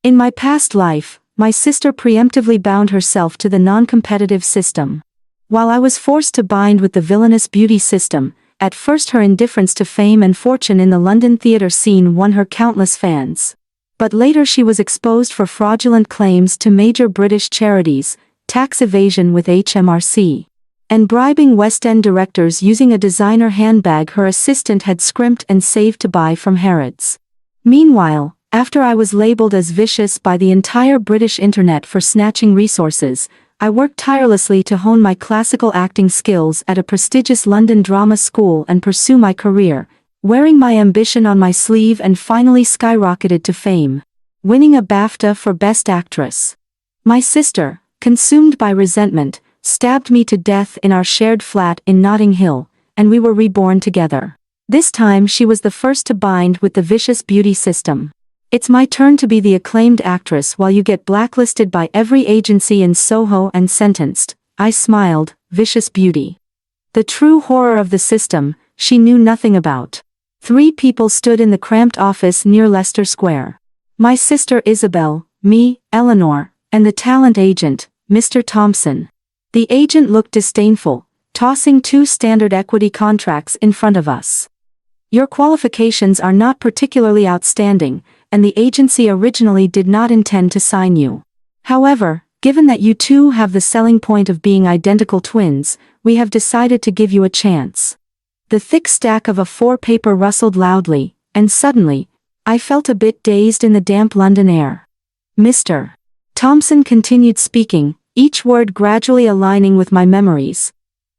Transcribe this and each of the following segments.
In my past life, my sister preemptively bound herself to the non-competitive system. While I was forced to bind with the villainous beauty system, at first her indifference to fame and fortune in the London theatre scene won her countless fans. But later she was exposed for fraudulent claims to major British charities, tax evasion with HMRC, and bribing West End directors using a designer handbag her assistant had scrimped and saved to buy from Harrods. Meanwhile, after I was labelled as vicious by the entire British internet for snatching resources, I worked tirelessly to hone my classical acting skills at a prestigious London drama school and pursue my career, wearing my ambition on my sleeve, and finally skyrocketed to fame, winning a BAFTA for Best Actress. My sister, consumed by resentment, stabbed me to death in our shared flat in Notting Hill, and we were reborn together. This time she was the first to bind with the vicious beauty system. It's my turn to be the acclaimed actress while you get blacklisted by every agency in Soho and sentenced, I smiled, vicious beauty. The true horror of the system, she knew nothing about. 3 people stood in the cramped office near Leicester Square. My sister Isabel, me, Eleanor, and the talent agent, Mr. Thompson. The agent looked disdainful, tossing 2 standard equity contracts in front of us. Your qualifications are not particularly outstanding, and the agency originally did not intend to sign you. However, given that you two have the selling point of being identical twins, we have decided to give you a chance. The thick stack of A4 paper rustled loudly, and suddenly, I felt a bit dazed in the damp London air. Mr. Thompson continued speaking, each word gradually aligning with my memories.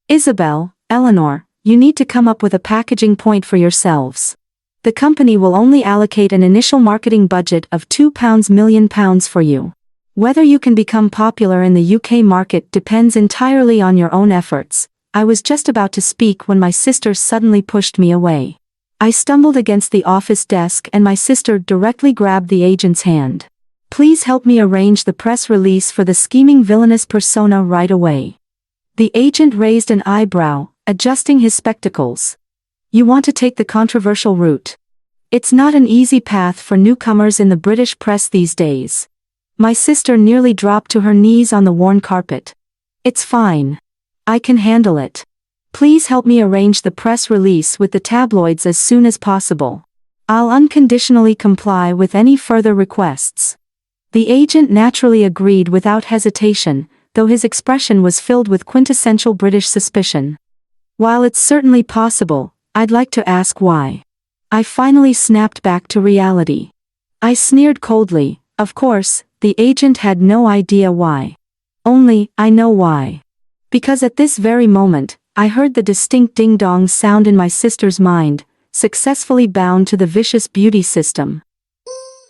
Isabel, Eleanor, you need to come up with a packaging point for yourselves. The company will only allocate an initial marketing budget of £2 million for you. Whether you can become popular in the UK market depends entirely on your own efforts. I was just about to speak when my sister suddenly pushed me away. I stumbled against the office desk and my sister directly grabbed the agent's hand. Please help me arrange the press release for the scheming villainous persona right away. The agent raised an eyebrow, adjusting his spectacles. You want to take the controversial route. It's not an easy path for newcomers in the British press these days. My sister nearly dropped to her knees on the worn carpet. It's fine. I can handle it. Please help me arrange the press release with the tabloids as soon as possible. I'll unconditionally comply with any further requests. The agent naturally agreed without hesitation, though his expression was filled with quintessential British suspicion. While it's certainly possible, I'd like to ask why. I finally snapped back to reality. I sneered coldly. Of course, the agent had no idea why. Only, I know why. Because at this very moment, I heard the distinct ding-dong sound in my sister's mind, successfully bound to the vicious beauty system.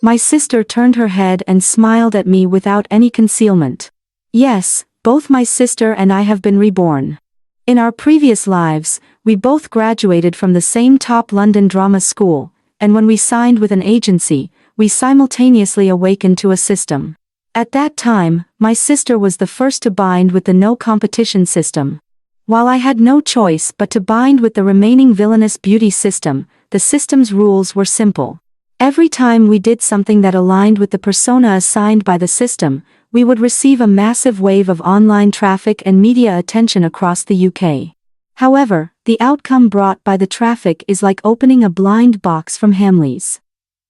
My sister turned her head and smiled at me without any concealment. Yes, both my sister and I have been reborn. In our previous lives, we both graduated from the same top London drama school, and when we signed with an agency, we simultaneously awakened to a system. At that time, my sister was the first to bind with the no competition system. While I had no choice but to bind with the remaining villainous beauty system, the system's rules were simple. Every time we did something that aligned with the persona assigned by the system, we would receive a massive wave of online traffic and media attention across the UK. However, the outcome brought by the traffic is like opening a blind box from Hamleys.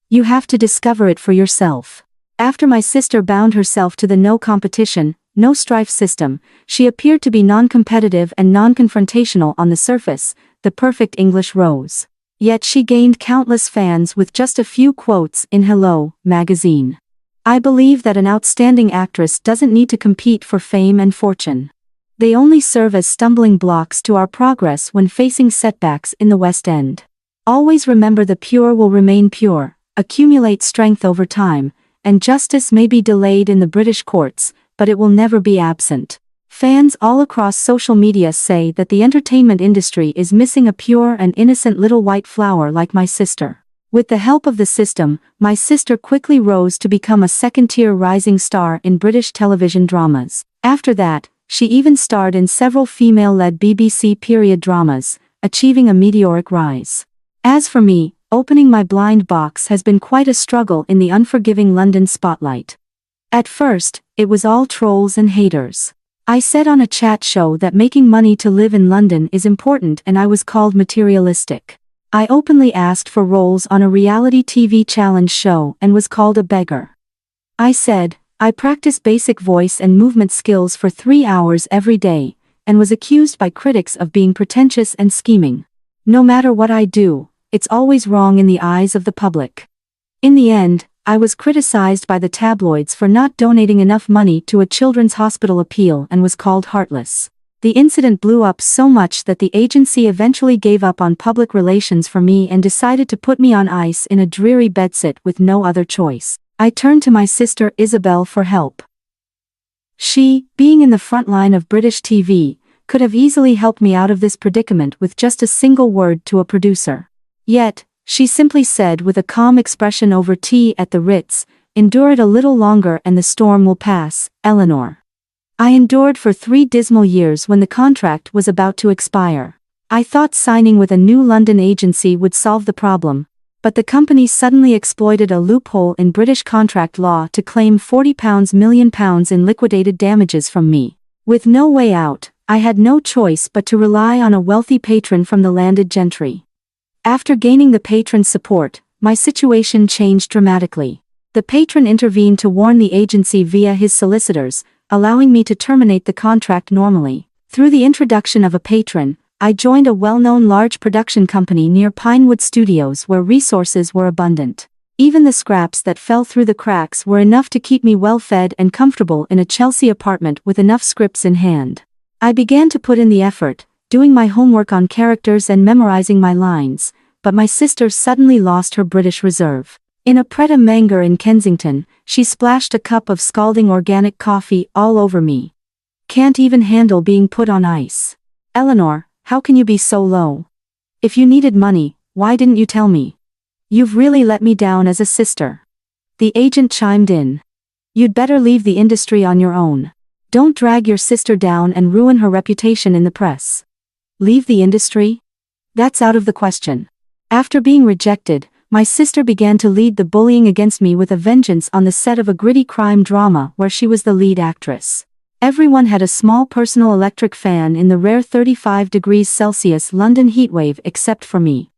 You have to discover it for yourself. After my sister bound herself to the no competition, no strife system, she appeared to be non-competitive and non-confrontational on the surface, the perfect English rose. Yet she gained countless fans with just a few quotes in Hello magazine. I believe that an outstanding actress doesn't need to compete for fame and fortune. They only serve as stumbling blocks to our progress when facing setbacks in the West End. Always remember the pure will remain pure, accumulate strength over time, and justice may be delayed in the British courts, but it will never be absent. Fans all across social media say that the entertainment industry is missing a pure and innocent little white flower like my sister. With the help of the system, my sister quickly rose to become a second-tier rising star in British television dramas. After that, she even starred in several female-led BBC period dramas, achieving a meteoric rise. As for me, opening my blind box has been quite a struggle in the unforgiving London spotlight. At first, it was all trolls and haters. I said on a chat show that making money to live in London is important and I was called materialistic. I openly asked for roles on a reality TV challenge show and was called a beggar. I said, I practice basic voice and movement skills for 3 hours every day, and was accused by critics of being pretentious and scheming. No matter what I do, it's always wrong in the eyes of the public. In the end, I was criticized by the tabloids for not donating enough money to a children's hospital appeal and was called heartless. The incident blew up so much that the agency eventually gave up on public relations for me and decided to put me on ice in a dreary bedsit with no other choice. I turned to my sister Isabel for help. She, being in the front line of British TV, could have easily helped me out of this predicament with just a single word to a producer. Yet, she simply said with a calm expression over tea at the Ritz, "Endure it a little longer and the storm will pass, Eleanor." I endured for 3 dismal years when the contract was about to expire. I thought signing with a new London agency would solve the problem, but the company suddenly exploited a loophole in British contract law to claim £40 million in liquidated damages from me. With no way out, I had no choice but to rely on a wealthy patron from the landed gentry. After gaining the patron's support, my situation changed dramatically. The patron intervened to warn the agency via his solicitors, allowing me to terminate the contract normally. Through the introduction of a patron, I joined a well-known large production company near Pinewood Studios where resources were abundant. Even the scraps that fell through the cracks were enough to keep me well-fed and comfortable in a Chelsea apartment with enough scripts in hand. I began to put in the effort, doing my homework on characters and memorizing my lines, but my sister suddenly lost her British reserve. In a pret-a-manger in Kensington, she splashed a cup of scalding organic coffee all over me. Can't even handle being put on ice. Eleanor, how can you be so low? If you needed money, why didn't you tell me? You've really let me down as a sister. The agent chimed in. You'd better leave the industry on your own. Don't drag your sister down and ruin her reputation in the press. Leave the industry? That's out of the question. After being rejected, my sister began to lead the bullying against me with a vengeance on the set of a gritty crime drama where she was the lead actress. Everyone had a small personal electric fan in the rare 35 degrees Celsius London heatwave except for me.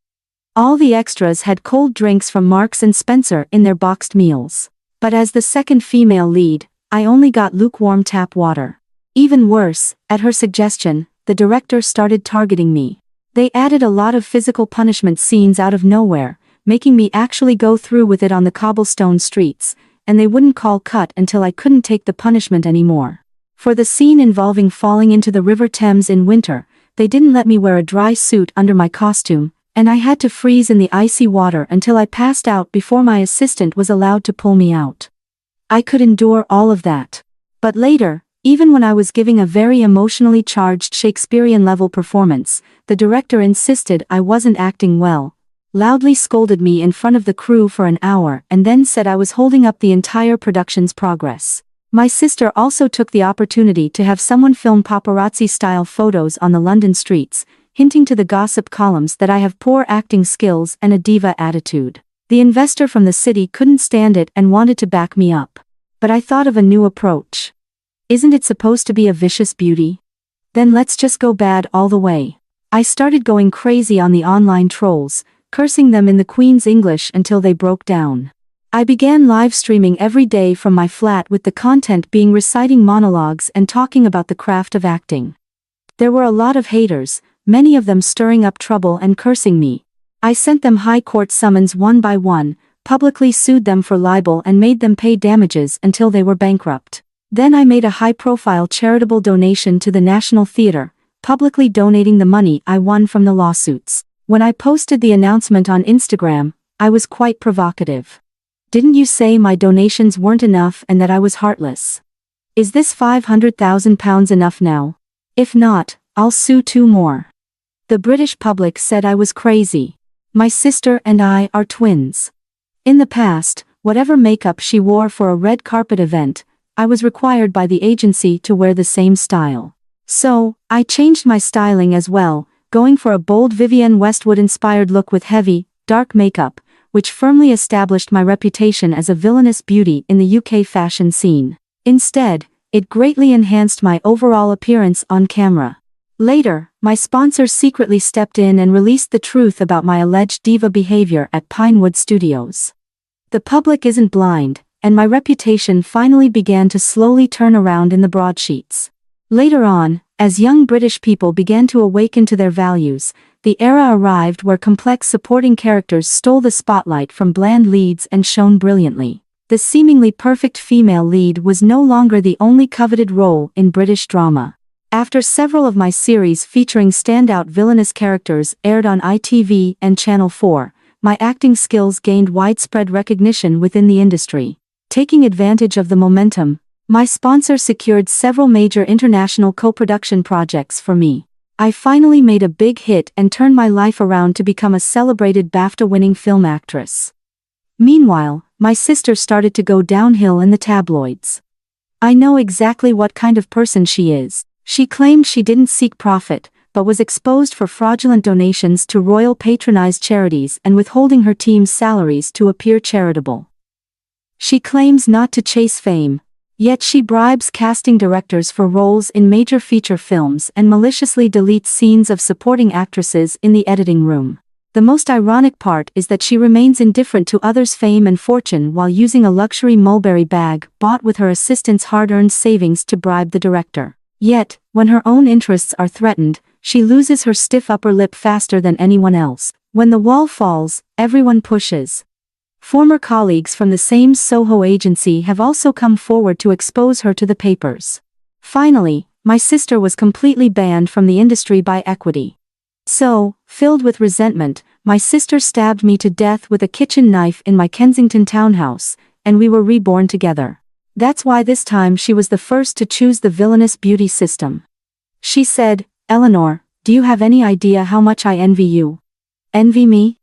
All the extras had cold drinks from Marks and Spencer in their boxed meals. But as the second female lead, I only got lukewarm tap water. Even worse, at her suggestion, the director started targeting me. They added a lot of physical punishment scenes out of nowhere, making me actually go through with it on the cobblestone streets, and they wouldn't call cut until I couldn't take the punishment anymore. For the scene involving falling into the River Thames in winter, they didn't let me wear a dry suit under my costume, and I had to freeze in the icy water until I passed out before my assistant was allowed to pull me out. I could endure all of that. But later, even when I was giving a very emotionally charged Shakespearean-level performance, the director insisted I wasn't acting well, loudly scolded me in front of the crew for an hour and then said I was holding up the entire production's progress. My sister also took the opportunity to have someone film paparazzi-style photos on the London streets, hinting to the gossip columns that I have poor acting skills and a diva attitude. The investor from the city couldn't stand it and wanted to back me up. But I thought of a new approach. Isn't it supposed to be a vicious beauty? Then let's just go bad all the way. I started going crazy on the online trolls, cursing them in the Queen's English until they broke down. I began live streaming every day from my flat with the content being reciting monologues and talking about the craft of acting. There were a lot of haters, many of them stirring up trouble and cursing me. I sent them high court summons one by one, publicly sued them for libel and made them pay damages until they were bankrupt. Then I made a high-profile charitable donation to the National Theatre, publicly donating the money I won from the lawsuits. When I posted the announcement on Instagram, I was quite provocative. Didn't you say my donations weren't enough and that I was heartless? Is this £500,000 enough now? If not, I'll sue 2 more. The British public said I was crazy. My sister and I are twins. In the past, whatever makeup she wore for a red carpet event, I was required by the agency to wear the same style. So, I changed my styling as well, going for a bold Vivienne Westwood-inspired look with heavy, dark makeup, which firmly established my reputation as a villainous beauty in the UK fashion scene. Instead, it greatly enhanced my overall appearance on camera. Later, my sponsor secretly stepped in and released the truth about my alleged diva behavior at Pinewood Studios. The public isn't blind, and my reputation finally began to slowly turn around in the broadsheets. Later on, as young British people began to awaken to their values, the era arrived where complex supporting characters stole the spotlight from bland leads and shone brilliantly. The seemingly perfect female lead was no longer the only coveted role in British drama. After several of my series featuring standout villainous characters aired on ITV and Channel 4, my acting skills gained widespread recognition within the industry. Taking advantage of the momentum, my sponsor secured several major international co-production projects for me. I finally made a big hit and turned my life around to become a celebrated BAFTA-winning film actress. Meanwhile, my sister started to go downhill in the tabloids. I know exactly what kind of person she is. She claimed she didn't seek profit, but was exposed for fraudulent donations to royal patronized charities and withholding her team's salaries to appear charitable. She claims not to chase fame, yet she bribes casting directors for roles in major feature films and maliciously deletes scenes of supporting actresses in the editing room. The most ironic part is that she remains indifferent to others' fame and fortune while using a luxury Mulberry bag bought with her assistant's hard-earned savings to bribe the director. Yet, when her own interests are threatened, she loses her stiff upper lip faster than anyone else. When the wall falls, everyone pushes. Former colleagues from the same Soho agency have also come forward to expose her to the papers. Finally, my sister was completely banned from the industry by Equity. So, filled with resentment, my sister stabbed me to death with a kitchen knife in my Kensington townhouse, and we were reborn together. That's why this time she was the first to choose the villainous beauty system. She said, "Eleanor, do you have any idea how much I envy you?" Envy me?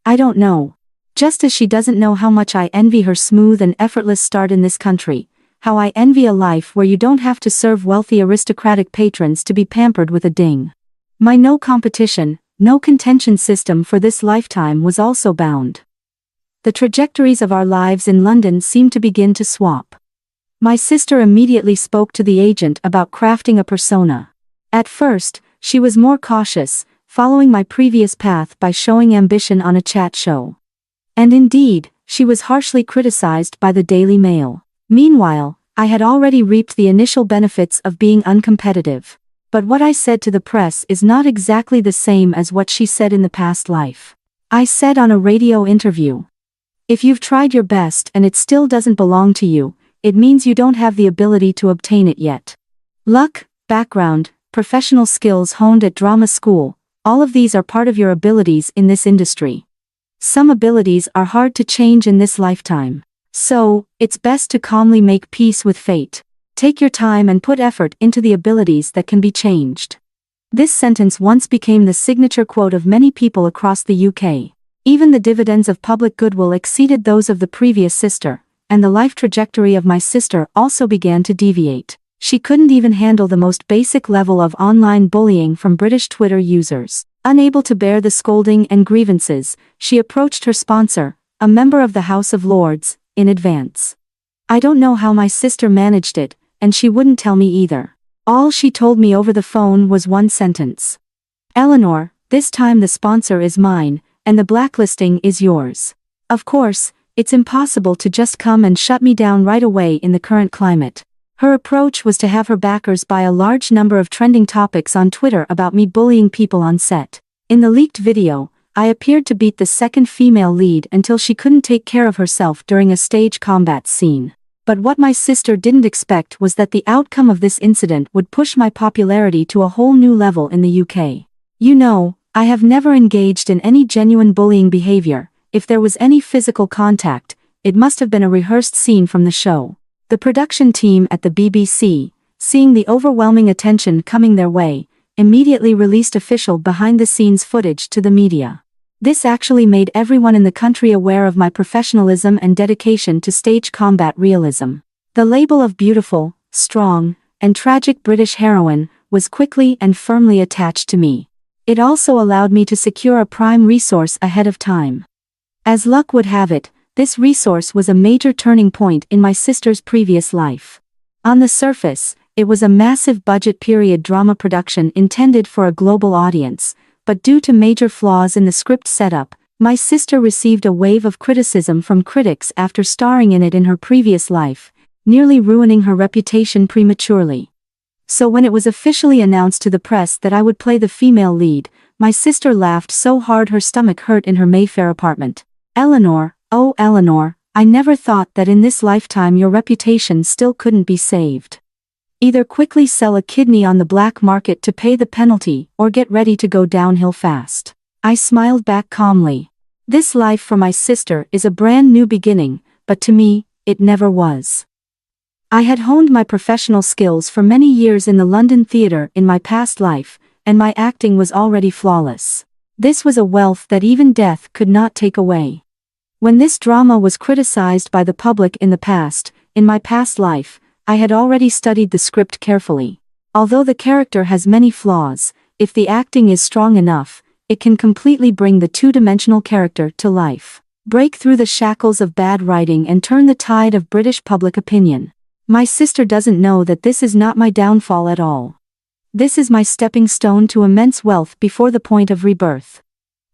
I don't know. Just as she doesn't know how much I envy her smooth and effortless start in this country, how I envy a life where you don't have to serve wealthy aristocratic patrons to be pampered with a ding. My no competition, no contention system for this lifetime was also bound. The trajectories of our lives in London seemed to begin to swap. My sister immediately spoke to the agent about crafting a persona. At first, she was more cautious, following my previous path by showing ambition on a chat show. And indeed, she was harshly criticized by the Daily Mail. Meanwhile, I had already reaped the initial benefits of being uncompetitive. But what I said to the press is not exactly the same as what she said in the past life. I said on a radio interview, "If you've tried your best and it still doesn't belong to you, it means you don't have the ability to obtain it yet. Luck, background, professional skills honed at drama school, all of these are part of your abilities in this industry. Some abilities are hard to change in this lifetime. So, it's best to calmly make peace with fate. Take your time and put effort into the abilities that can be changed." This sentence once became the signature quote of many people across the UK. Even the dividends of public goodwill exceeded those of the previous sister, and the life trajectory of my sister also began to deviate. She couldn't even handle the most basic level of online bullying from British Twitter users. Unable to bear the scolding and grievances, she approached her sponsor, a member of the House of Lords, in advance. I don't know how my sister managed it, and she wouldn't tell me either. All she told me over the phone was one sentence. "Eleanor, this time the sponsor is mine, and the blacklisting is yours. Of course, it's impossible to just come and shut me down right away in the current climate." Her approach was to have her backers buy a large number of trending topics on Twitter about me bullying people on set. In the leaked video, I appeared to beat the second female lead until she couldn't take care of herself during a stage combat scene. But what my sister didn't expect was that the outcome of this incident would push my popularity to a whole new level in the UK. You know, I have never engaged in any genuine bullying behavior. If there was any physical contact, it must have been a rehearsed scene from the show. The production team at the BBC, seeing the overwhelming attention coming their way, immediately released official behind-the-scenes footage to the media. This actually made everyone in the country aware of my professionalism and dedication to stage combat realism. The label of beautiful, strong, and tragic British heroine was quickly and firmly attached to me. It also allowed me to secure a prime resource ahead of time. As luck would have it, this resource was a major turning point in my sister's previous life. On the surface, it was a massive budget period drama production intended for a global audience, but due to major flaws in the script setup, my sister received a wave of criticism from critics after starring in it in her previous life, nearly ruining her reputation prematurely. So when it was officially announced to the press that I would play the female lead, my sister laughed so hard her stomach hurt in her Mayfair apartment. "Eleanor, oh Eleanor, I never thought that in this lifetime your reputation still couldn't be saved. Either quickly sell a kidney on the black market to pay the penalty or get ready to go downhill fast." I smiled back calmly. This life for my sister is a brand new beginning, but to me, it never was. I had honed my professional skills for many years in the London theatre in my past life, and my acting was already flawless. This was a wealth that even death could not take away. When this drama was criticized by the public in my past life, I had already studied the script carefully. Although the character has many flaws, if the acting is strong enough, it can completely bring the two-dimensional character to life, break through the shackles of bad writing and turn the tide of British public opinion. My sister doesn't know that this is not my downfall at all. This is my stepping stone to immense wealth before the point of rebirth.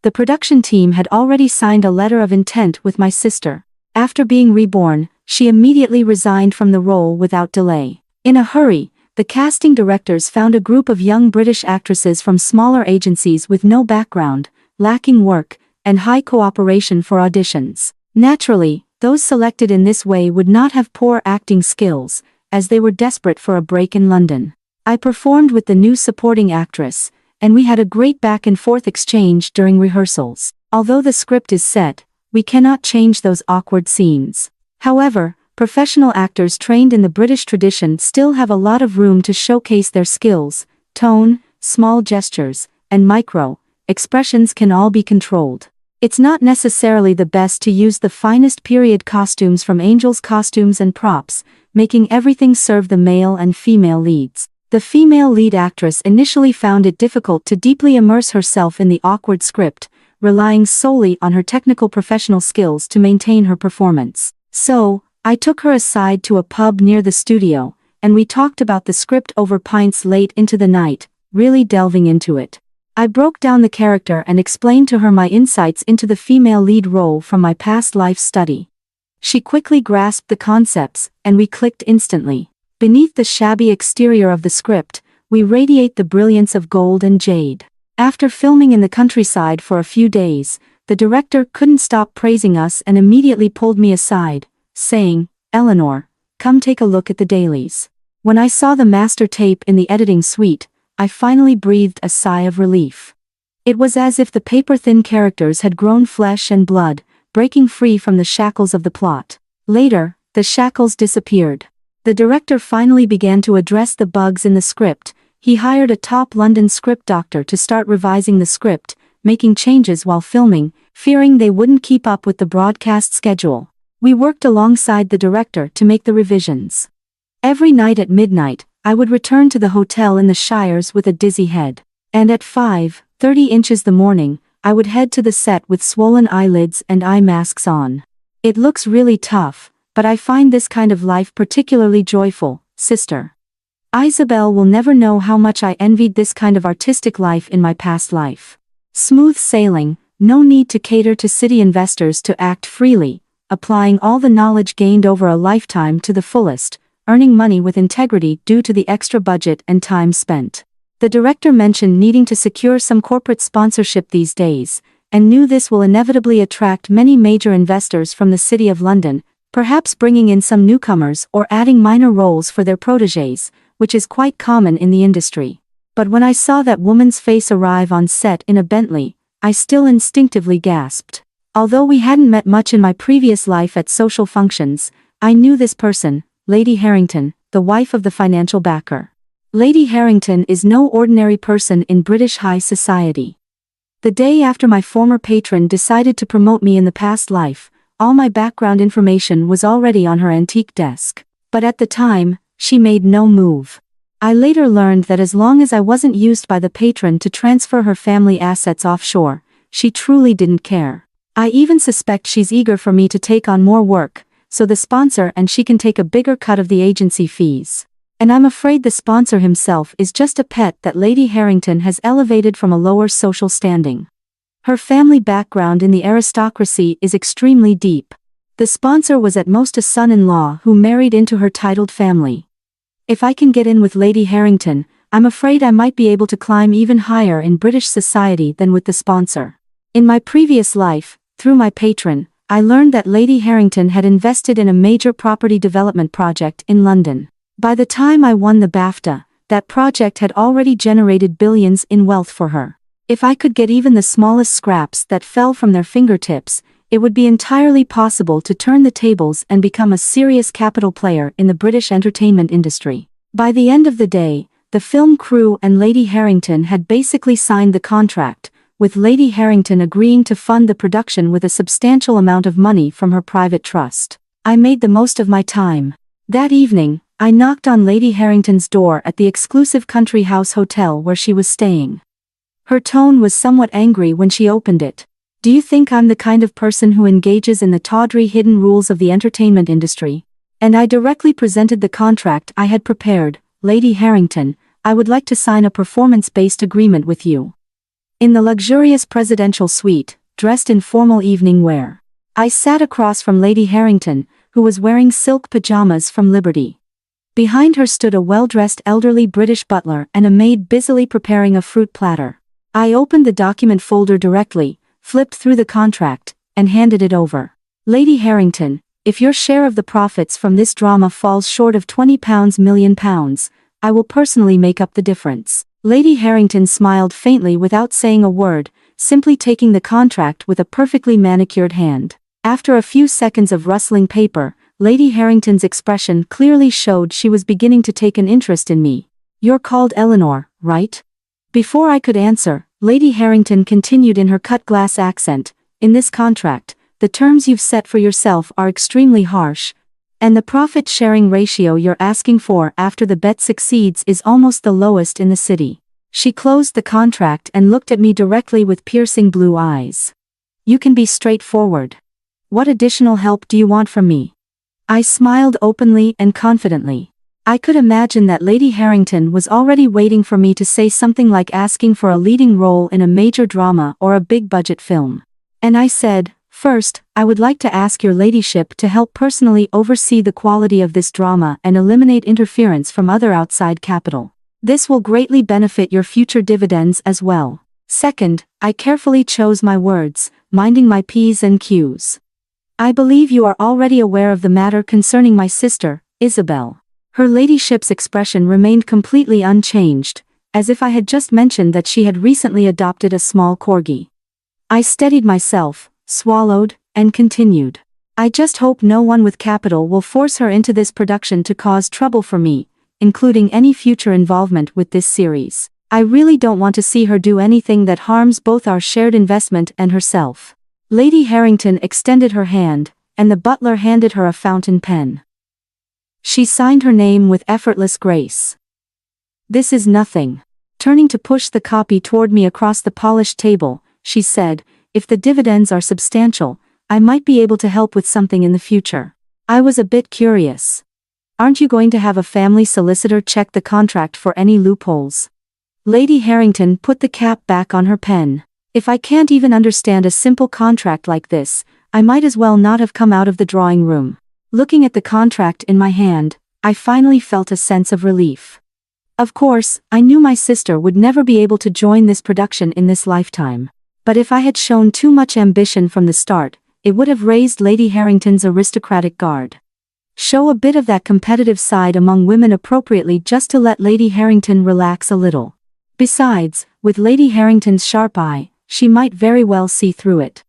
The production team had already signed a letter of intent with my sister. After being reborn, she immediately resigned from the role without delay. In a hurry, the casting directors found a group of young British actresses from smaller agencies with no background, lacking work, and high cooperation for auditions. Naturally, those selected in this way would not have poor acting skills, as they were desperate for a break in London. I performed with the new supporting actress, and we had a great back-and-forth exchange during rehearsals. Although the script is set, we cannot change those awkward scenes. However, professional actors trained in the British tradition still have a lot of room to showcase their skills. Tone, small gestures, and micro-expressions can all be controlled. It's not necessarily the best to use the finest period costumes from Angel's Costumes and Props, making everything serve the male and female leads. The female lead actress initially found it difficult to deeply immerse herself in the awkward script, relying solely on her technical professional skills to maintain her performance. So, I took her aside to a pub near the studio, and we talked about the script over pints late into the night, really delving into it. I broke down the character and explained to her my insights into the female lead role from my past life study. She quickly grasped the concepts, and we clicked instantly. Beneath the shabby exterior of the script, we radiate the brilliance of gold and jade. After filming in the countryside for a few days, the director couldn't stop praising us and immediately pulled me aside, saying, "Eleanor, come take a look at the dailies." When I saw the master tape in the editing suite, I finally breathed a sigh of relief. It was as if the paper-thin characters had grown flesh and blood, breaking free from the shackles of the plot. Later, the shackles disappeared. The director finally began to address the bugs in the script. He hired a top London script doctor to start revising the script, making changes while filming, fearing they wouldn't keep up with the broadcast schedule. We worked alongside the director to make the revisions. Every night at midnight, I would return to the hotel in the Shires with a dizzy head. And at 5:30 the morning, I would head to the set with swollen eyelids and eye masks on. It looks really tough, but I find this kind of life particularly joyful, sister. Isabel will never know how much I envied this kind of artistic life in my past life. Smooth sailing, no need to cater to city investors to act freely, applying all the knowledge gained over a lifetime to the fullest, earning money with integrity due to the extra budget and time spent. The director mentioned needing to secure some corporate sponsorship these days, and knew this will inevitably attract many major investors from the City of London, perhaps bringing in some newcomers or adding minor roles for their protégés, which is quite common in the industry. But when I saw that woman's face arrive on set in a Bentley, I still instinctively gasped. Although we hadn't met much in my previous life at social functions, I knew this person, Lady Harrington, the wife of the financial backer. Lady Harrington is no ordinary person in British high society. The day after my former patron decided to promote me in the past life, all my background information was already on her antique desk. But at the time, she made no move. I later learned that as long as I wasn't used by the patron to transfer her family assets offshore, she truly didn't care. I even suspect she's eager for me to take on more work, so the sponsor and she can take a bigger cut of the agency fees. And I'm afraid the sponsor himself is just a pet that Lady Harrington has elevated from a lower social standing. Her family background in the aristocracy is extremely deep. The sponsor was at most a son-in-law who married into her titled family. If I can get in with Lady Harrington, I'm afraid I might be able to climb even higher in British society than with the sponsor. In my previous life, through my patron, I learned that Lady Harrington had invested in a major property development project in London. By the time I won the BAFTA, that project had already generated billions in wealth for her. If I could get even the smallest scraps that fell from their fingertips, it would be entirely possible to turn the tables and become a serious capital player in the British entertainment industry. By the end of the day, the film crew and Lady Harrington had basically signed the contract, with Lady Harrington agreeing to fund the production with a substantial amount of money from her private trust. I made the most of my time. That evening, I knocked on Lady Harrington's door at the exclusive country house hotel where she was staying. Her tone was somewhat angry when she opened it. "Do you think I'm the kind of person who engages in the tawdry hidden rules of the entertainment industry?" And I directly presented the contract I had prepared. "Lady Harrington, I would like to sign a performance-based agreement with you." In the luxurious presidential suite, dressed in formal evening wear, I sat across from Lady Harrington, who was wearing silk pajamas from Liberty. Behind her stood a well-dressed elderly British butler and a maid busily preparing a fruit platter. I opened the document folder directly, flipped through the contract, and handed it over. "Lady Harrington, if your share of the profits from this drama falls short of £20 million, I will personally make up the difference." Lady Harrington smiled faintly without saying a word, simply taking the contract with a perfectly manicured hand. After a few seconds of rustling paper, Lady Harrington's expression clearly showed she was beginning to take an interest in me. "You're called Eleanor, right?" Before I could answer, Lady Harrington continued in her cut-glass accent, "In this contract, the terms you've set for yourself are extremely harsh, and the profit-sharing ratio you're asking for after the bet succeeds is almost the lowest in the city." She closed the contract and looked at me directly with piercing blue eyes. "You can be straightforward. What additional help do you want from me?" I smiled openly and confidently. I could imagine that Lady Harrington was already waiting for me to say something like asking for a leading role in a major drama or a big-budget film. And I said, "First, I would like to ask your ladyship to help personally oversee the quality of this drama and eliminate interference from other outside capital. This will greatly benefit your future dividends as well." Second, I carefully chose my words, minding my P's and Q's. "I believe you are already aware of the matter concerning my sister, Isabel." Her ladyship's expression remained completely unchanged, as if I had just mentioned that she had recently adopted a small corgi. I steadied myself, swallowed, and continued. "I just hope no one with capital will force her into this production to cause trouble for me, including any future involvement with this series. I really don't want to see her do anything that harms both our shared investment and herself." Lady Harrington extended her hand, and the butler handed her a fountain pen. She signed her name with effortless grace. "This is nothing." Turning to push the copy toward me across the polished table, she said, "If the dividends are substantial, I might be able to help with something in the future." I was a bit curious. "Aren't you going to have a family solicitor check the contract for any loopholes?" Lady Harrington put the cap back on her pen. "If I can't even understand a simple contract like this, I might as well not have come out of the drawing room." Looking at the contract in my hand, I finally felt a sense of relief. Of course, I knew my sister would never be able to join this production in this lifetime. But if I had shown too much ambition from the start, it would have raised Lady Harrington's aristocratic guard. Show a bit of that competitive side among women appropriately just to let Lady Harrington relax a little. Besides, with Lady Harrington's sharp eye, she might very well see through it.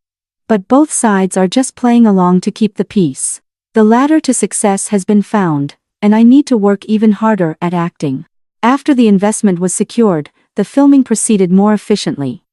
But both sides are just playing along to keep the peace. The ladder to success has been found, and I need to work even harder at acting. After the investment was secured, the filming proceeded more efficiently.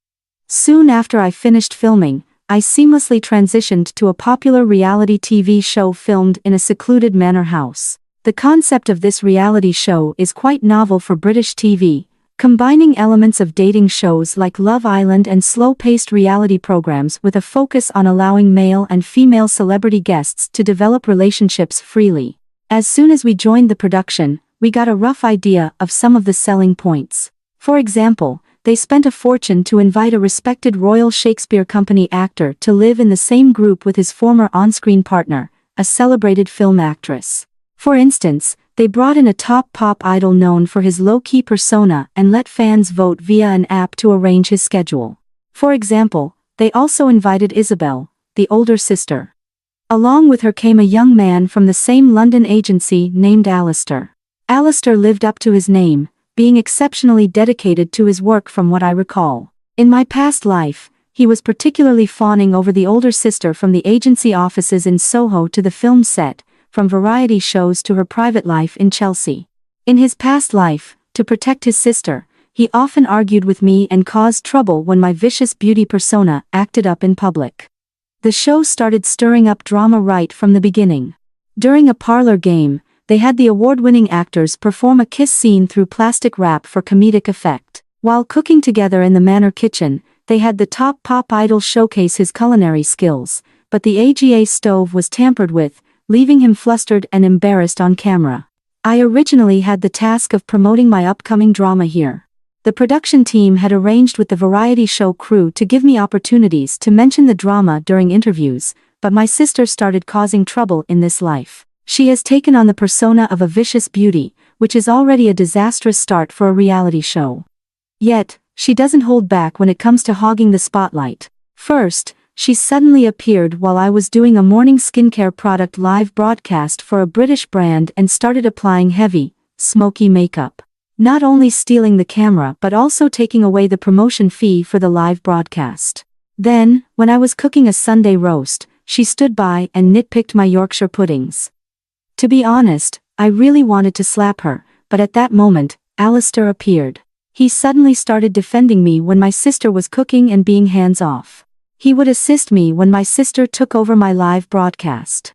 Soon after I finished filming, I seamlessly transitioned to a popular reality TV show filmed in a secluded manor house. The concept of this reality show is quite novel for British TV, combining elements of dating shows like Love Island and slow-paced reality programs with a focus on allowing male and female celebrity guests to develop relationships freely. As soon as we joined the production, we got a rough idea of some of the selling points. For example, they spent a fortune to invite a respected Royal Shakespeare Company actor to live in the same group with his former on-screen partner, a celebrated film actress. For instance, they brought in a top pop idol known for his low-key persona and let fans vote via an app to arrange his schedule. For example, they also invited Isabel, the older sister. Along with her came a young man from the same London agency named Alistair. Alistair lived up to his name, being exceptionally dedicated to his work from what I recall. In my past life, he was particularly fawning over the older sister from the agency offices in Soho to the film set, from variety shows to her private life in Chelsea. In his past life, to protect his sister, he often argued with me and caused trouble when my vicious beauty persona acted up in public. The show started stirring up drama right from the beginning. During a parlor game, they had the award-winning actors perform a kiss scene through plastic wrap for comedic effect. While cooking together in the Manor kitchen, they had the top pop idol showcase his culinary skills, but the AGA stove was tampered with, leaving him flustered and embarrassed on camera. I originally had the task of promoting my upcoming drama here. The production team had arranged with the variety show crew to give me opportunities to mention the drama during interviews, but my sister started causing trouble in this life. She has taken on the persona of a vicious beauty, which is already a disastrous start for a reality show. Yet, she doesn't hold back when it comes to hogging the spotlight. First, she suddenly appeared while I was doing a morning skincare product live broadcast for a British brand and started applying heavy, smoky makeup. Not only stealing the camera but also taking away the promotion fee for the live broadcast. Then, when I was cooking a Sunday roast, she stood by and nitpicked my Yorkshire puddings. To be honest, I really wanted to slap her, but at that moment, Alistair appeared. He suddenly started defending me when my sister was cooking and being hands-off. He would assist me when my sister took over my live broadcast.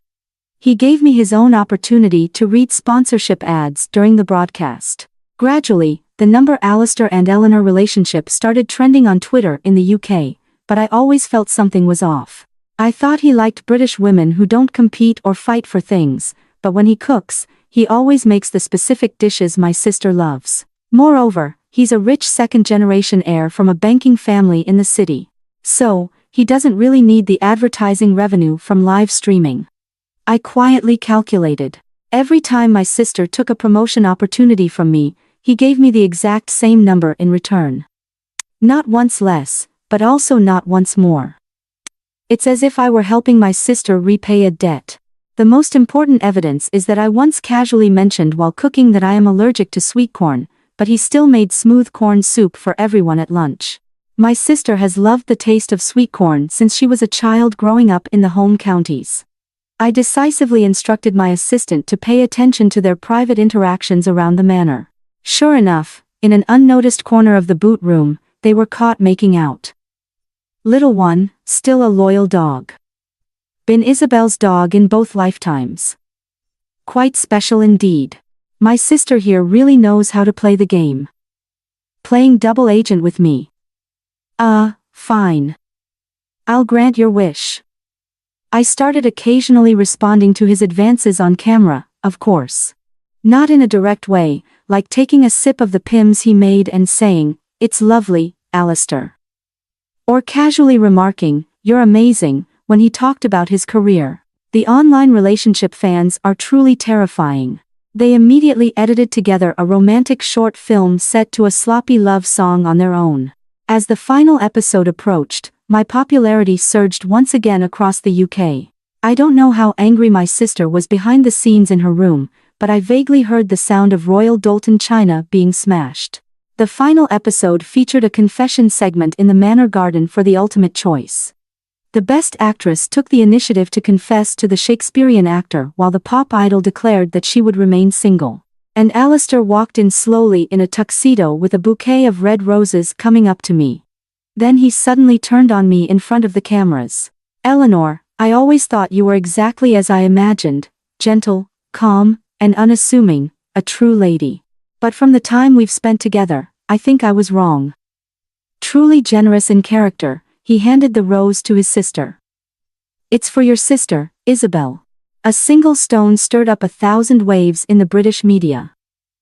He gave me his own opportunity to read sponsorship ads during the broadcast. Gradually, the number Alistair and Eleanor relationship started trending on Twitter in the UK, but I always felt something was off. I thought he liked British women who don't compete or fight for things, but when he cooks, he always makes the specific dishes my sister loves. Moreover, he's a rich second-generation heir from a banking family in the city. So, he doesn't really need the advertising revenue from live streaming. I quietly calculated. Every time my sister took a promotion opportunity from me, he gave me the exact same number in return. Not once less, but also not once more. It's as if I were helping my sister repay a debt. The most important evidence is that I once casually mentioned while cooking that I am allergic to sweet corn, but he still made smooth corn soup for everyone at lunch. My sister has loved the taste of sweet corn since she was a child growing up in the home counties. I decisively instructed my assistant to pay attention to their private interactions around the manor. Sure enough, in an unnoticed corner of the boot room, they were caught making out. Little one, still a loyal dog. Been Isabel's dog in both lifetimes. Quite special indeed. My sister here really knows how to play the game. Playing double agent with me. Fine. I'll grant your wish. I started occasionally responding to his advances on camera, of course. Not in a direct way, like taking a sip of the Pimm's he made and saying, "It's lovely, Alistair." Or casually remarking, "You're amazing," when he talked about his career. The online relationship fans are truly terrifying. They immediately edited together a romantic short film set to a sloppy love song on their own. As the final episode approached, my popularity surged once again across the UK. I don't know how angry my sister was behind the scenes in her room, but I vaguely heard the sound of Royal Doulton china being smashed. The final episode featured a confession segment in the Manor Garden for the ultimate choice. The best actress took the initiative to confess to the Shakespearean actor while the pop idol declared that she would remain single. And Alistair walked in slowly in a tuxedo with a bouquet of red roses coming up to me. Then he suddenly turned on me in front of the cameras. "Eleanor, I always thought you were exactly as I imagined, gentle, calm, and unassuming, a true lady. But from the time we've spent together, I think I was wrong. Truly generous in character, he handed the rose to his sister. It's for your sister, Isabel. A single stone stirred up 1,000 waves in the British media.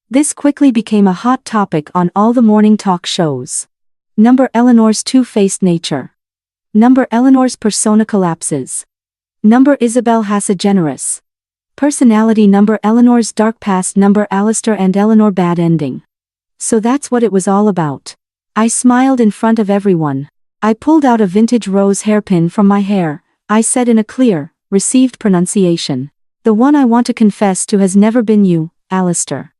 This quickly became a hot topic on all the morning talk shows. Number Eleanor's two-faced nature. Number Eleanor's persona collapses. Number Isabel has a generous personality. Number Eleanor's dark past. Number Alistair and Eleanor bad ending. So that's what it was all about. I smiled in front of everyone. I pulled out a vintage rose hairpin from my hair. I said in a clear, received pronunciation. The one I want to confess to has never been you, Alistair.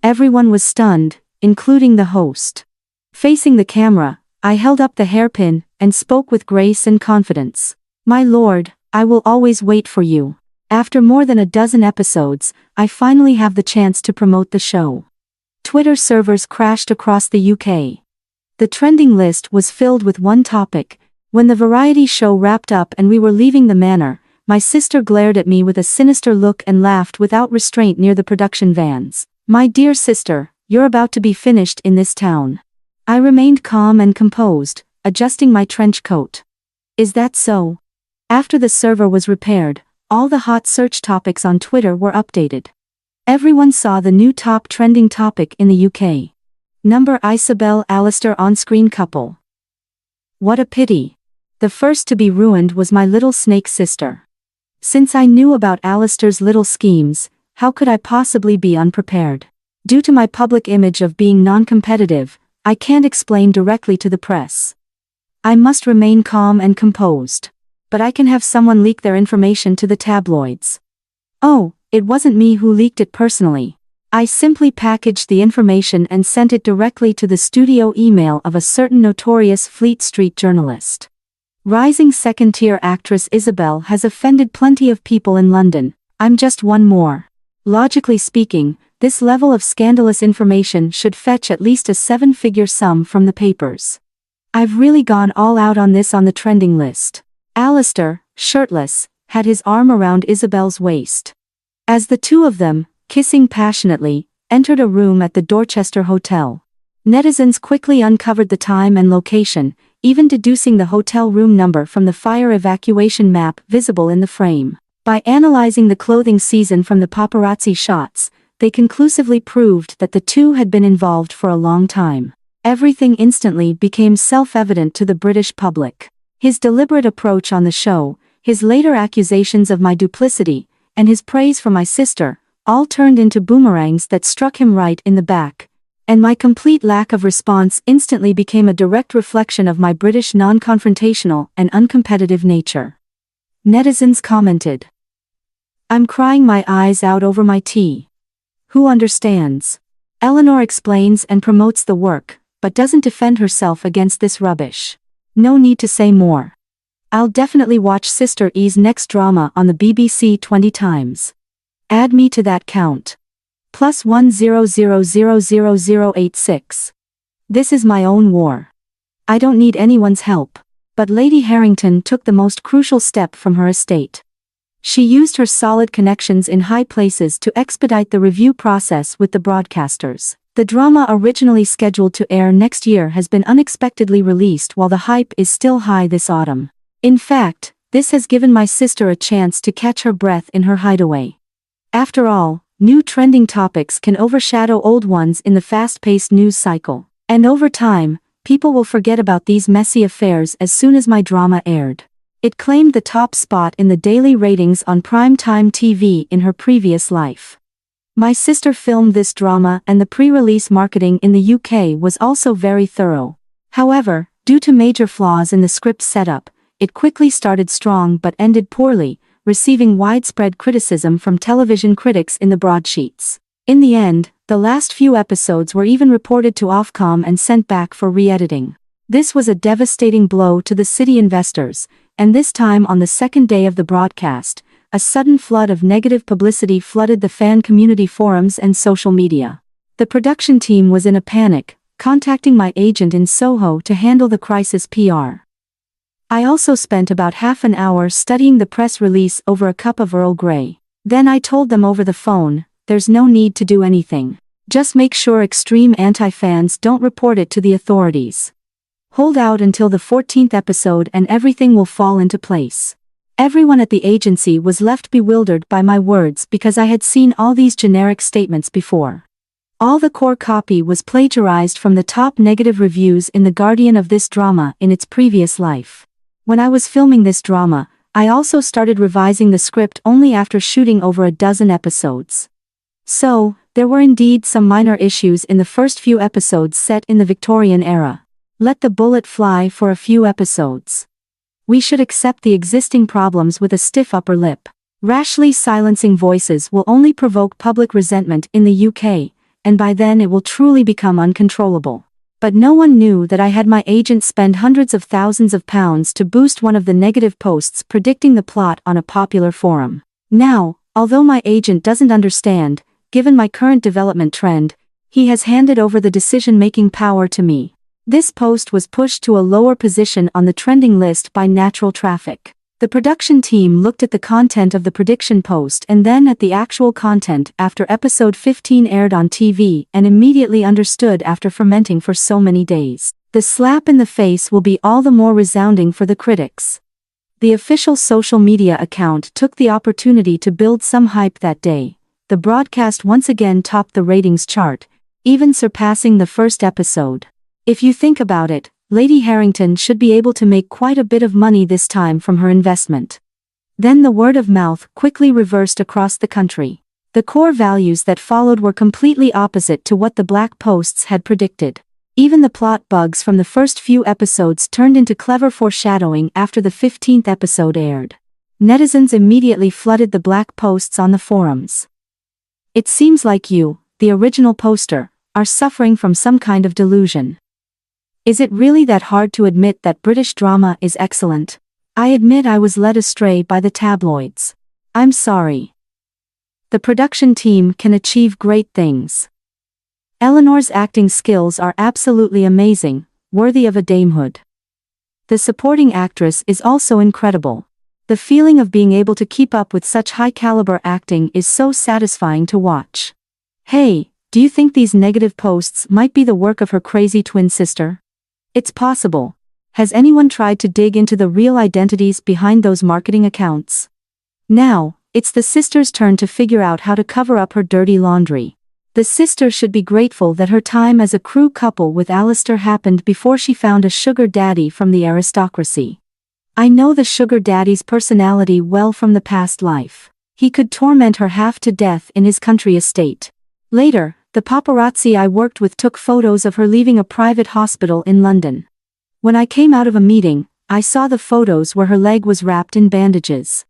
Everyone was stunned, including the host. Facing the camera, I held up the hairpin and spoke with grace and confidence. My lord, I will always wait for you. After more than a dozen episodes, I finally have the chance to promote the show. Twitter servers crashed across the UK. The trending list was filled with one topic. When the variety show wrapped up and we were leaving the manor, my sister glared at me with a sinister look and laughed without restraint near the production vans. My dear sister, you're about to be finished in this town. I remained calm and composed, adjusting my trench coat. Is that so? After the server was repaired, all the hot search topics on Twitter were updated. Everyone saw the new top trending topic in the UK. Number Isabel Alistair on-screen couple. What a pity. The first to be ruined was my little snake sister. Since I knew about Alistair's little schemes, how could I possibly be unprepared? Due to my public image of being non-competitive, I can't explain directly to the press. I must remain calm and composed. But I can have someone leak their information to the tabloids. Oh, it wasn't me who leaked it personally. I simply packaged the information and sent it directly to the studio email of a certain notorious Fleet Street journalist. Rising second-tier actress Isabel has offended plenty of people in London. I'm just one more. Logically speaking, this level of scandalous information should fetch at least a 7-figure sum from the papers. I've really gone all out on this on the trending list. Alistair, shirtless, had his arm around Isabel's waist. As the two of them, kissing passionately, entered a room at the Dorchester Hotel. Netizens quickly uncovered the time and location, even deducing the hotel room number from the fire evacuation map visible in the frame. By analyzing the clothing season from the paparazzi shots, they conclusively proved that the two had been involved for a long time. Everything instantly became self-evident to the British public. His deliberate approach on the show, his later accusations of my duplicity, and his praise for my sister, all turned into boomerangs that struck him right in the back. And my complete lack of response instantly became a direct reflection of my British non-confrontational and uncompetitive nature. Netizens commented. I'm crying my eyes out over my tea. Who understands? Eleanor explains and promotes the work, but doesn't defend herself against this rubbish. No need to say more. I'll definitely watch Sister E's next drama on the BBC 20 times. Add me to that count. +100000086. This is my own war. I don't need anyone's help. But Lady Harrington took the most crucial step from her estate. She used her solid connections in high places to expedite the review process with the broadcasters. The drama originally scheduled to air next year has been unexpectedly released while the hype is still high this autumn. In fact, this has given my sister a chance to catch her breath in her hideaway. After all, new trending topics can overshadow old ones in the fast-paced news cycle. And over time, people will forget about these messy affairs as soon as my drama aired. It claimed the top spot in the daily ratings on prime-time TV in her previous life. My sister filmed this drama and the pre-release marketing in the UK was also very thorough. However, due to major flaws in the script setup, it quickly started strong but ended poorly, receiving widespread criticism from television critics in the broadsheets. In the end, the last few episodes were even reported to Ofcom and sent back for re-editing. This was a devastating blow to the city investors, and this time on the second day of the broadcast, a sudden flood of negative publicity flooded the fan community forums and social media. The production team was in a panic, contacting my agent in Soho to handle the crisis PR. I also spent about half an hour studying the press release over a cup of Earl Grey. Then I told them over the phone, there's no need to do anything. Just make sure extreme anti-fans don't report it to the authorities. Hold out until the 14th episode and everything will fall into place. Everyone at the agency was left bewildered by my words because I had seen all these generic statements before. All the core copy was plagiarized from the top negative reviews in The Guardian of this drama in its previous life. When I was filming this drama, I also started revising the script only after shooting over a dozen episodes. So, there were indeed some minor issues in the first few episodes set in the Victorian era. Let the bullet fly for a few episodes. We should accept the existing problems with a stiff upper lip. Rashly silencing voices will only provoke public resentment in the UK, and by then it will truly become uncontrollable. But no one knew that I had my agent spend hundreds of thousands of pounds to boost one of the negative posts predicting the plot on a popular forum. Now, although my agent doesn't understand, given my current development trend, he has handed over the decision-making power to me. This post was pushed to a lower position on the trending list by natural traffic. The production team looked at the content of the prediction post and then at the actual content after episode 15 aired on TV and immediately understood after fermenting for so many days. The slap in the face will be all the more resounding for the critics. The official social media account took the opportunity to build some hype that day. The broadcast once again topped the ratings chart, even surpassing the first episode. If you think about it, Lady Harrington should be able to make quite a bit of money this time from her investment. Then the word of mouth quickly reversed across the country. The core values that followed were completely opposite to what the black posts had predicted. Even the plot bugs from the first few episodes turned into clever foreshadowing after the 15th episode aired. Netizens immediately flooded the black posts on the forums. It seems like you, the original poster, are suffering from some kind of delusion. Is it really that hard to admit that British drama is excellent? I admit I was led astray by the tabloids. I'm sorry. The production team can achieve great things. Eleanor's acting skills are absolutely amazing, worthy of a damehood. The supporting actress is also incredible. The feeling of being able to keep up with such high-caliber acting is so satisfying to watch. Hey, do you think these negative posts might be the work of her crazy twin sister? It's possible. Has anyone tried to dig into the real identities behind those marketing accounts? Now, it's the sister's turn to figure out how to cover up her dirty laundry. The sister should be grateful that her time as a crew couple with Alistair happened before she found a sugar daddy from the aristocracy. I know the sugar daddy's personality well from the past life. He could torment her half to death in his country estate. Later, the paparazzi I worked with took photos of her leaving a private hospital in London. When I came out of a meeting, I saw the photos where her leg was wrapped in bandages.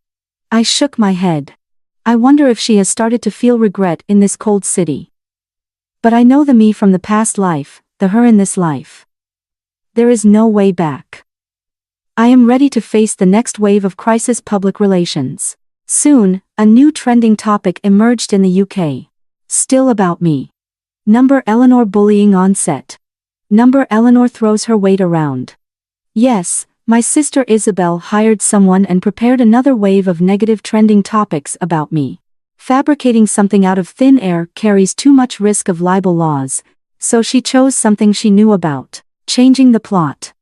I shook my head. I wonder if she has started to feel regret in this cold city. But I know the me from the past life, the her in this life. There is no way back. I am ready to face the next wave of crisis public relations. Soon, a new trending topic emerged in the UK. Still about me. Number Eleanor bullying on set. Number Eleanor throws her weight around. Yes, my sister Isabel hired someone and prepared another wave of negative trending topics about me. Fabricating something out of thin air carries too much risk of libel laws, so she chose something she knew about, changing the plot.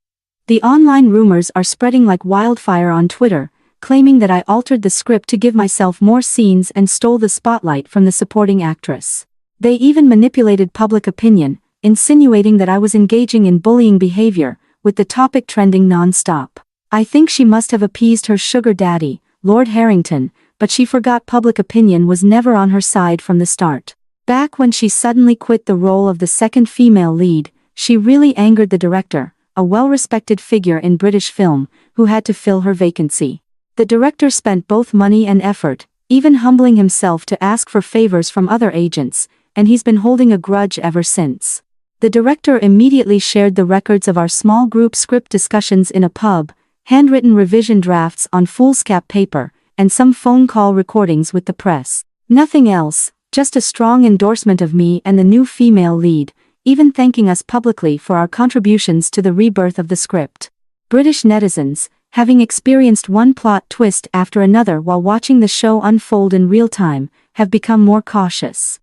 The online rumors are spreading like wildfire on Twitter, claiming that I altered the script to give myself more scenes and stole the spotlight from the supporting actress. They even manipulated public opinion, insinuating that I was engaging in bullying behavior, with the topic trending non-stop. I think she must have appeased her sugar daddy, Lord Harrington, but she forgot public opinion was never on her side from the start. Back when she suddenly quit the role of the second female lead, she really angered the director, a well-respected figure in British film, who had to fill her vacancy. The director spent both money and effort, even humbling himself to ask for favors from other agents, and he's been holding a grudge ever since. The director immediately shared the records of our small group script discussions in a pub, handwritten revision drafts on foolscap paper, and some phone call recordings with the press. Nothing else, just a strong endorsement of me and the new female lead, even thanking us publicly for our contributions to the rebirth of the script. British netizens, having experienced one plot twist after another while watching the show unfold in real time, have become more cautious.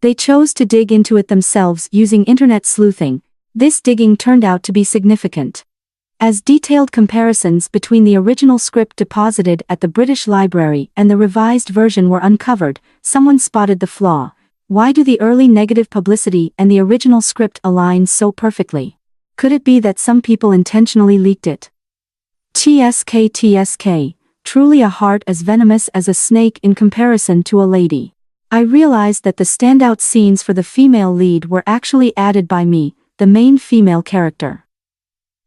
They chose to dig into it themselves using internet sleuthing. This digging turned out to be significant. As detailed comparisons between the original script deposited at the British Library and the revised version were uncovered, someone spotted the flaw. Why do the early negative publicity and the original script align so perfectly? Could it be that some people intentionally leaked it? TSK, truly a heart as venomous as a snake in comparison to a lady. I realized that the standout scenes for the female lead were actually added by me, the main female character.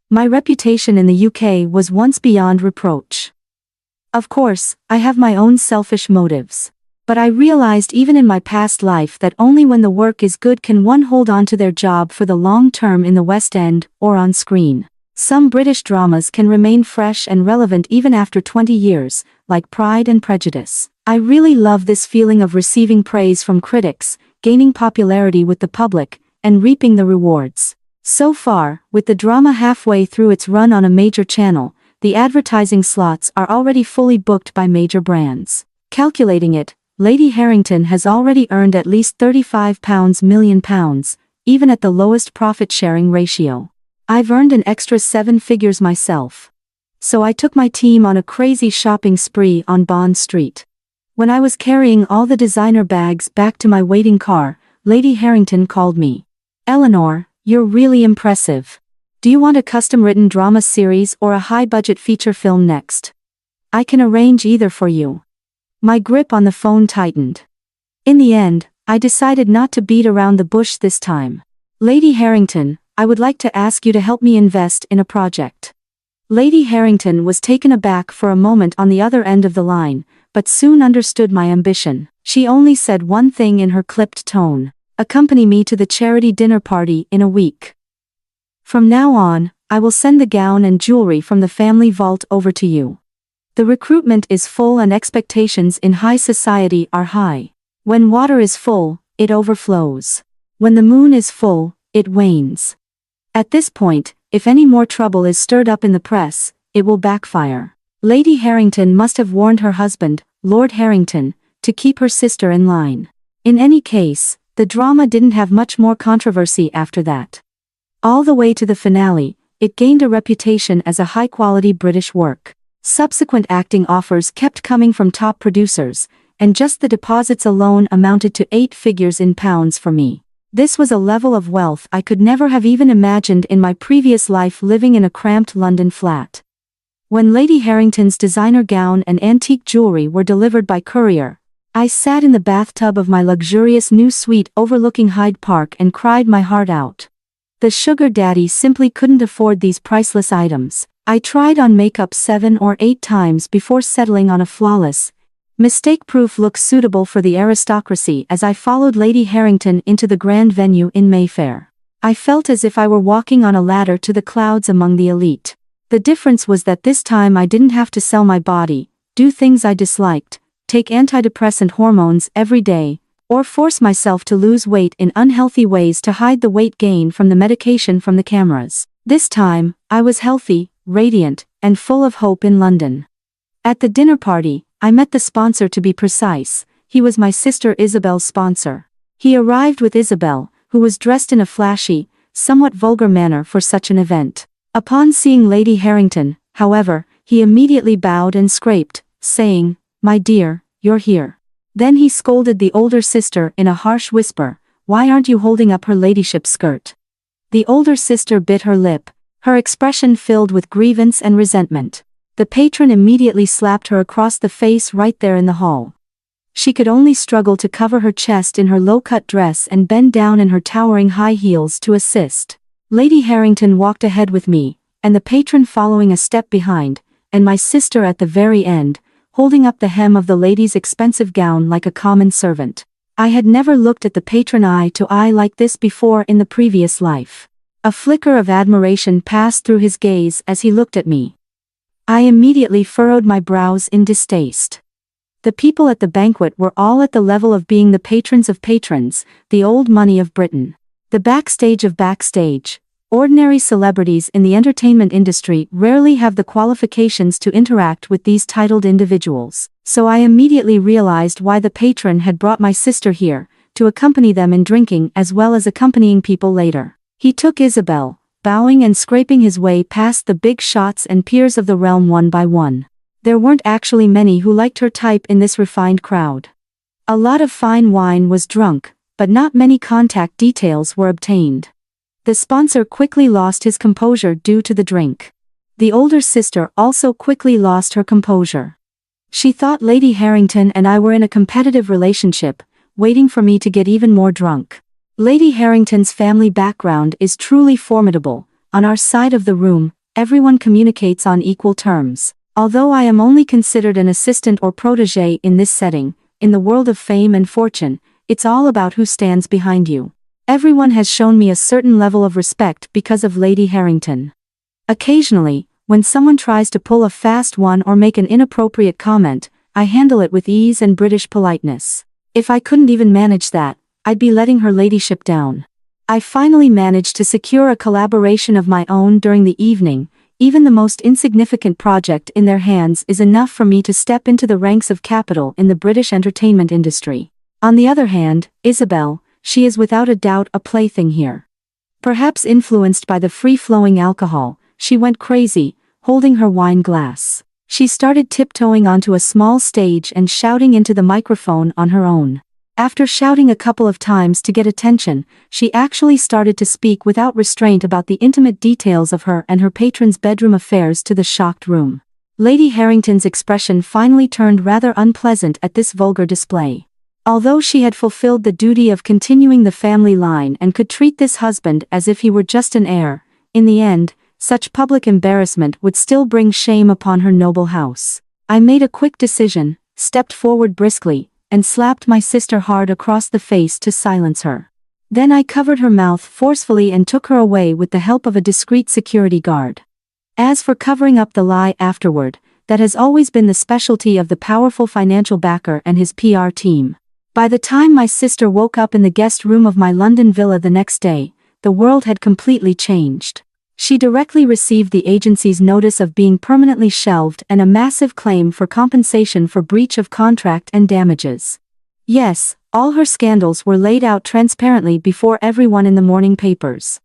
My reputation in the UK was once beyond reproach. Of course, I have my own selfish motives. But I realized even in my past life that only when the work is good can one hold on to their job for the long term in the West End or on screen. Some British dramas can remain fresh and relevant even after 20 years, like Pride and Prejudice. I really love this feeling of receiving praise from critics, gaining popularity with the public, and reaping the rewards. So far, with the drama halfway through its run on a major channel, the advertising slots are already fully booked by major brands. Calculating it, Lady Harrington has already earned at least £35 million, even at the lowest profit-sharing ratio. I've earned an extra 7 figures myself. So I took my team on a crazy shopping spree on Bond Street. When I was carrying all the designer bags back to my waiting car, Lady Harrington called me. "Eleanor, you're really impressive. Do you want a custom-written drama series or a high-budget feature film next? I can arrange either for you." My grip on the phone tightened. In the end, I decided not to beat around the bush this time. "Lady Harrington, I would like to ask you to help me invest in a project." Lady Harrington was taken aback for a moment on the other end of the line, but soon understood my ambition. She only said one thing in her clipped tone: "Accompany me to the charity dinner party in a week. From now on, I will send the gown and jewelry from the family vault over to you. The recruitment is full and expectations in high society are high. When water is full, it overflows. When the moon is full, it wanes. At this point, if any more trouble is stirred up in the press, it will backfire." Lady Harrington must have warned her husband, Lord Harrington, to keep her sister in line. In any case, the drama didn't have much more controversy after that. All the way to the finale, it gained a reputation as a high-quality British work. Subsequent acting offers kept coming from top producers, and just the deposits alone amounted to 8 figures in pounds for me. This was a level of wealth I could never have even imagined in my previous life living in a cramped London flat. When Lady Harrington's designer gown and antique jewelry were delivered by courier, I sat in the bathtub of my luxurious new suite overlooking Hyde Park and cried my heart out. The sugar daddy simply couldn't afford these priceless items. I tried on makeup 7 or 8 times before settling on a flawless, mistake-proof look suitable for the aristocracy as I followed Lady Harrington into the grand venue in Mayfair. I felt as if I were walking on a ladder to the clouds among the elite. The difference was that this time I didn't have to sell my body, do things I disliked, take antidepressant hormones every day, or force myself to lose weight in unhealthy ways to hide the weight gain from the medication from the cameras. This time, I was healthy, radiant, and full of hope in London. At the dinner party, I met the sponsor. To be precise, he was my sister Isabel's sponsor. He arrived with Isabel, who was dressed in a flashy, somewhat vulgar manner for such an event. Upon seeing Lady Harrington, however, he immediately bowed and scraped, saying, "My dear, you're here." Then he scolded the older sister in a harsh whisper, "Why aren't you holding up her ladyship's skirt?" The older sister bit her lip, her expression filled with grievance and resentment. The patron immediately slapped her across the face right there in the hall. She could only struggle to cover her chest in her low-cut dress and bend down in her towering high heels to assist. Lady Harrington walked ahead with me, and the patron following a step behind, and my sister at the very end, holding up the hem of the lady's expensive gown like a common servant. I had never looked at the patron eye to eye like this before in the previous life. A flicker of admiration passed through his gaze as he looked at me. I immediately furrowed my brows in distaste. The people at the banquet were all at the level of being the patrons of patrons, the old money of Britain. The backstage of backstage, Ordinary celebrities in the entertainment industry rarely have the qualifications to interact with these titled individuals, so I immediately realized why the patron had brought my sister here, to accompany them in drinking as well as accompanying people later. He took Isabel, bowing and scraping his way past the big shots and peers of the realm one by one. There weren't actually many who liked her type in this refined crowd. A lot of fine wine was drunk, but not many contact details were obtained. The sponsor quickly lost his composure due to the drink. The older sister also quickly lost her composure. She thought Lady Harrington and I were in a competitive relationship, waiting for me to get even more drunk. Lady Harrington's family background is truly formidable. On our side of the room, everyone communicates on equal terms. Although I am only considered an assistant or protégé in this setting, in the world of fame and fortune, it's all about who stands behind you. Everyone has shown me a certain level of respect because of Lady Harrington. Occasionally, when someone tries to pull a fast one or make an inappropriate comment, I handle it with ease and British politeness. If I couldn't even manage that, I'd be letting her ladyship down. I finally managed to secure a collaboration of my own during the evening. Even the most insignificant project in their hands is enough for me to step into the ranks of capital in the British entertainment industry. On the other hand, Isabel, she is without a doubt a plaything here. Perhaps influenced by the free-flowing alcohol, she went crazy, holding her wine glass. She started tiptoeing onto a small stage and shouting into the microphone on her own. After shouting a couple of times to get attention, she actually started to speak without restraint about the intimate details of her and her patron's bedroom affairs to the shocked room. Lady Harrington's expression finally turned rather unpleasant at this vulgar display. Although she had fulfilled the duty of continuing the family line and could treat this husband as if he were just an heir, in the end, such public embarrassment would still bring shame upon her noble house. I made a quick decision, stepped forward briskly, and slapped my sister hard across the face to silence her. Then I covered her mouth forcefully and took her away with the help of a discreet security guard. As for covering up the lie afterward, that has always been the specialty of the powerful financial backer and his PR team. By the time my sister woke up in the guest room of my London villa the next day, the world had completely changed. She directly received the agency's notice of being permanently shelved and a massive claim for compensation for breach of contract and damages. Yes, all her scandals were laid out transparently before everyone in the morning papers.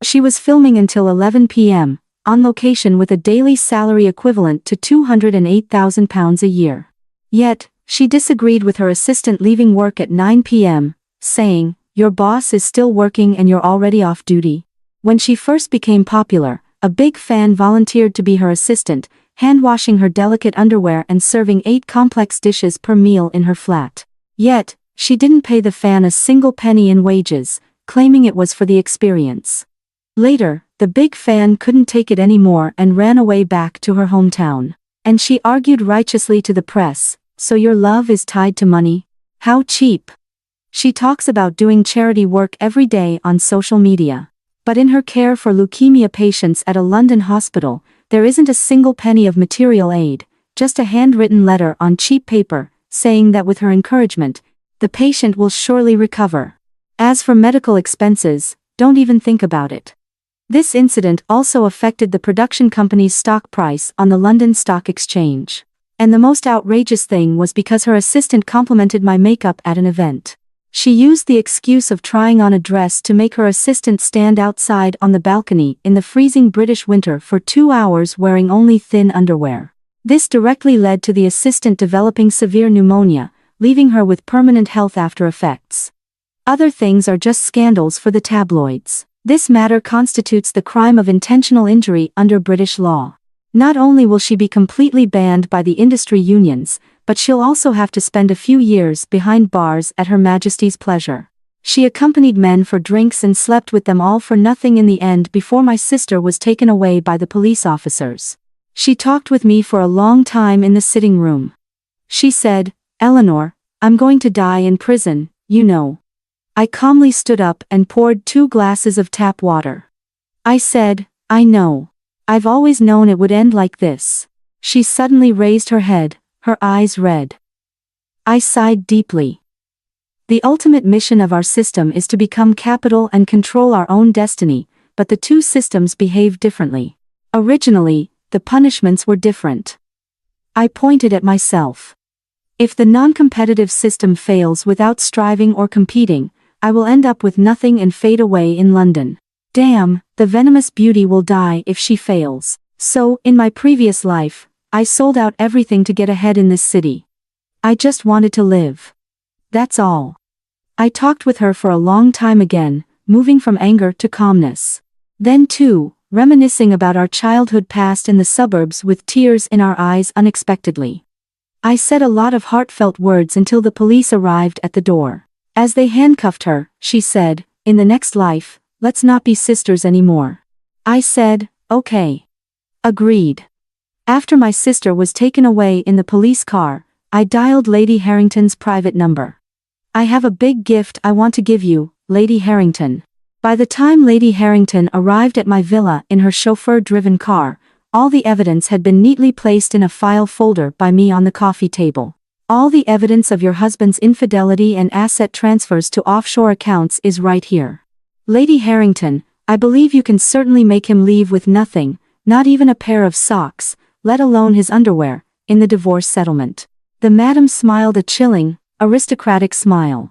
She was filming until 11 p.m., on location with a daily salary equivalent to £208,000 a year. Yet, she disagreed with her assistant leaving work at 9 p.m., saying, "Your boss is still working and you're already off duty." When she first became popular, a big fan volunteered to be her assistant, hand-washing her delicate underwear and serving 8 complex dishes per meal in her flat. Yet, she didn't pay the fan a single penny in wages, claiming it was for the experience. Later, the big fan couldn't take it anymore and ran away back to her hometown. And she argued righteously to the press, "So your love is tied to money? How cheap." She talks about doing charity work every day on social media. But in her care for leukemia patients at a London hospital, there isn't a single penny of material aid, just a handwritten letter on cheap paper, saying that with her encouragement, the patient will surely recover. As for medical expenses, don't even think about it. This incident also affected the production company's stock price on the London Stock Exchange. And the most outrageous thing was because her assistant complimented my makeup at an event. She used the excuse of trying on a dress to make her assistant stand outside on the balcony in the freezing British winter for 2 hours wearing only thin underwear. This directly led to the assistant developing severe pneumonia, leaving her with permanent health after effects. Other things are just scandals for the tabloids. This matter constitutes the crime of intentional injury under British law. Not only will she be completely banned by the industry unions, but she'll also have to spend a few years behind bars at Her Majesty's pleasure. She accompanied men for drinks and slept with them all for nothing in the end before my sister was taken away by the police officers. She talked with me for a long time in the sitting room. She said, "Eleanor, I'm going to die in prison, you know." I calmly stood up and poured 2 glasses of tap water. I said, "I know. I've always known it would end like this." She suddenly raised her head, her eyes red. I sighed deeply. The ultimate mission of our system is to become capital and control our own destiny, but the two systems behave differently. Originally, the punishments were different. I pointed at myself. If the non-competitive system fails without striving or competing, I will end up with nothing and fade away in London. Damn, the venomous beauty will die if she fails. So, in my previous life, I sold out everything to get ahead in this city. I just wanted to live. That's all. I talked with her for a long time again, moving from anger to calmness. Then too, reminiscing about our childhood past in the suburbs with tears in our eyes unexpectedly. I said a lot of heartfelt words until the police arrived at the door. As they handcuffed her, she said, "In the next life, let's not be sisters anymore." I said, "Okay." Agreed. After my sister was taken away in the police car, I dialed Lady Harrington's private number. "I have a big gift I want to give you, Lady Harrington." By the time Lady Harrington arrived at my villa in her chauffeur-driven car, all the evidence had been neatly placed in a file folder by me on the coffee table. "All the evidence of your husband's infidelity and asset transfers to offshore accounts is right here. Lady Harrington, I believe you can certainly make him leave with nothing, not even a pair of socks, let alone his underwear, in the divorce settlement." The madam smiled a chilling, aristocratic smile.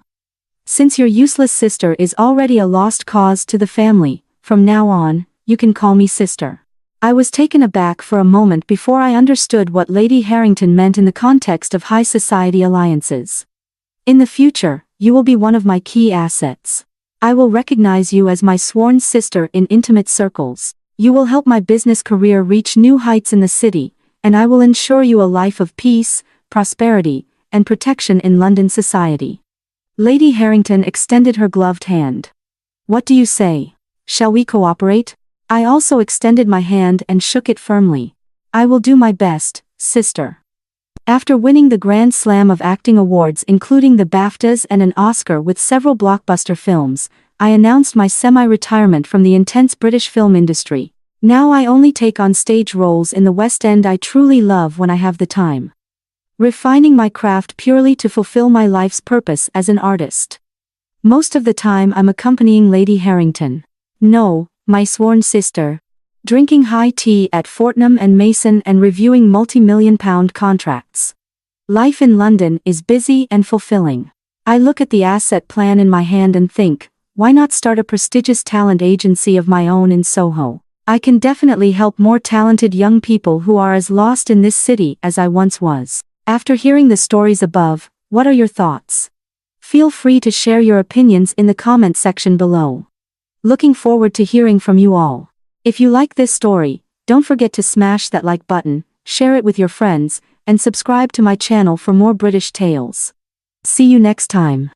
"Since your useless sister is already a lost cause to the family, from now on, you can call me sister." I was taken aback for a moment before I understood what Lady Harrington meant in the context of high society alliances. "In the future, you will be one of my key assets. I will recognize you as my sworn sister in intimate circles. You will help my business career reach new heights in the city, and I will ensure you a life of peace, prosperity, and protection in London society." Lady Harrington extended her gloved hand. "What do you say? Shall we cooperate?" I also extended my hand and shook it firmly. "I will do my best, sister." After winning the Grand Slam of Acting Awards including the BAFTAs and an Oscar with several blockbuster films, I announced my semi-retirement from the intense British film industry. Now I only take on stage roles in the West End I truly love when I have the time. Refining my craft purely to fulfill my life's purpose as an artist. Most of the time I'm accompanying Lady Harrington. No, my sworn sister. Drinking high tea at Fortnum and Mason and reviewing multi-million-pound contracts. Life in London is busy and fulfilling. I look at the asset plan in my hand and think, why not start a prestigious talent agency of my own in Soho? I can definitely help more talented young people who are as lost in this city as I once was. After hearing the stories above, what are your thoughts? Feel free to share your opinions in the comment section below. Looking forward to hearing from you all. If you like this story, don't forget to smash that like button, share it with your friends, and subscribe to my channel for more British tales. See you next time.